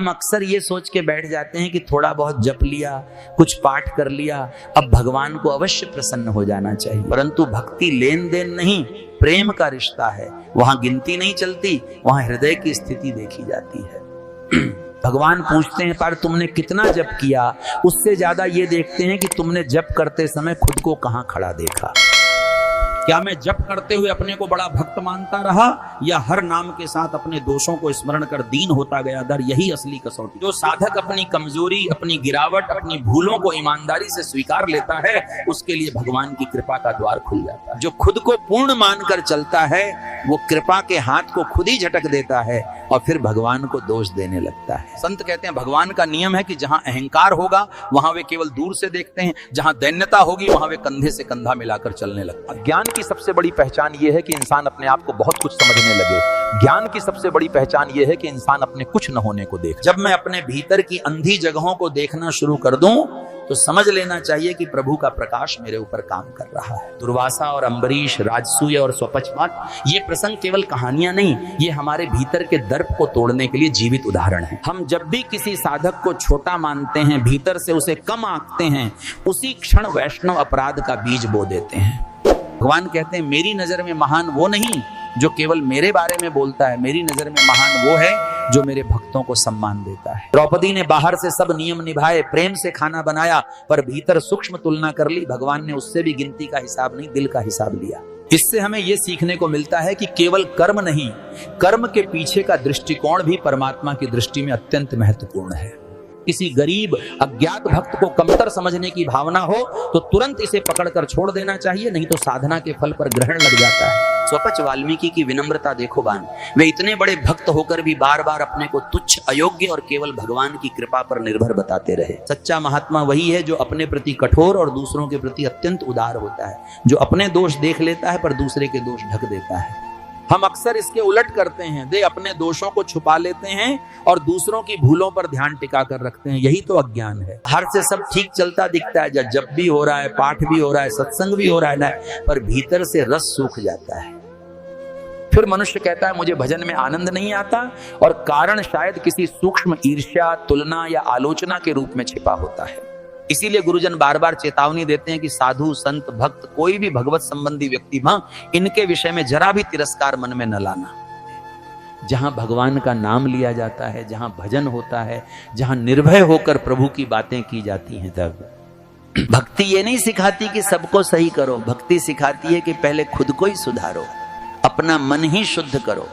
हम अक्सर ये सोच के बैठ जाते हैं कि थोड़ा बहुत जप लिया, कुछ पाठ कर लिया, अब भगवान को अवश्य प्रसन्न हो जाना चाहिए। परंतु भक्ति लेन देन नहीं, प्रेम का रिश्ता है। वहां गिनती नहीं चलती, वहां हृदय की स्थिति देखी जाती है। भगवान पूछते हैं पर तुमने कितना जप किया, उससे ज्यादा ये देखते हैं कि तुमने जप करते समय खुद को कहां खड़ा देखा। क्या मैं जप करते हुए अपने को बड़ा भक्त मानता रहा, या हर नाम के साथ अपने दोषों को स्मरण कर दीन होता गया दर? यही असली कसौटी। जो साधक अपनी कमजोरी, अपनी गिरावट, अपनी भूलों को ईमानदारी से स्वीकार लेता है, उसके लिए भगवान की कृपा का द्वार खुल जाता है। जो खुद को पूर्ण मानकर चलता है, वो कृपा के हाथ को खुद ही झटक देता है और फिर भगवान को दोष देने लगता है। संत कहते हैं भगवान का नियम है कि जहां अहंकार होगा वहां वे केवल दूर से देखते हैं, जहां दैन्यता होगी वहां वे कंधे से कंधा मिलाकर चलने लगते हैं। ज्ञान की सबसे बड़ी पहचान यह है कि इंसान अपने आप को बहुत कुछ समझने लगे। ज्ञान की सबसे बड़ी पहचान यह है कि इंसान अपने कुछ न होने को देखे। जब मैं अपने भीतर की अंधी जगहों को देखना शुरू कर दूं तो समझ लेना चाहिए कि प्रभु का प्रकाश मेरे ऊपर काम कर रहा है। दुर्वासा और अम्बरीश, राजसूय और स्वपक्षपात, ये प्रसंग केवल कहानियां नहीं, ये हमारे भीतर के दर्प को तोड़ने के लिए जीवित उदाहरण है। हम जब भी किसी साधक को छोटा मानते हैं, भीतर से उसे कम आंकते हैं, उसी क्षण वैष्णव अपराध का बीज बो देते हैं। भगवान कहते हैं मेरी नजर में महान वो नहीं जो केवल मेरे बारे में बोलता है, मेरी नजर में महान वो है जो मेरे भक्तों को सम्मान देता है। द्रौपदी ने बाहर से सब नियम निभाए, प्रेम से खाना बनाया, पर भीतर सूक्ष्म तुलना कर ली। भगवान ने उससे भी गिनती का हिसाब नहीं, दिल का हिसाब लिया। इससे हमें यह सीखने को मिलता है कि केवल कर्म नहीं, कर्म के पीछे का दृष्टिकोण भी परमात्मा की दृष्टि में अत्यंत महत्वपूर्ण है। किसी गरीब अज्ञात भक्त को कमतर समझने की भावना हो तो तुरंत इसे पकड़कर छोड़ देना चाहिए, नहीं तो साधना के फल पर ग्रहण लग जाता है। स्वपच वाल्मीकि की विनम्रता देखो बान, वे इतने बड़े भक्त होकर भी बार बार अपने को तुच्छ, अयोग्य और केवल भगवान की कृपा पर निर्भर बताते रहे। सच्चा महात्मा वही है जो अपने प्रति कठोर और दूसरों के प्रति अत्यंत उदार होता है, जो अपने दोष देख लेता है पर दूसरे के दोष ढक देता है। हम अक्सर इसके उलट करते हैं, वे अपने दोषों को छुपा लेते हैं और दूसरों की भूलों पर ध्यान टिका कर रखते हैं। यही तो अज्ञान है। हर से सब ठीक चलता दिखता है, जब भी हो रहा है, पाठ भी हो रहा है, सत्संग भी हो रहा है ना, पर भीतर से रस सूख जाता है। फिर मनुष्य कहता है मुझे भजन में आनंद नहीं आता, और कारण शायद किसी सूक्ष्म ईर्ष्या, तुलना या आलोचना के रूप में छिपा होता है। इसीलिए गुरुजन बार बार चेतावनी देते हैं कि साधु, संत, भक्त, कोई भी भगवत संबंधी व्यक्ति, इनके विषय में जरा भी तिरस्कार मन में न लाना। जहां भगवान का नाम लिया जाता है, जहां भजन होता है, जहां निर्भय होकर प्रभु की बातें की जाती हैं, तब भक्ति ये नहीं सिखाती कि सबको सही करो, भक्ति सिखाती है कि पहले खुद को ही सुधारो, अपना मन ही शुद्ध करो।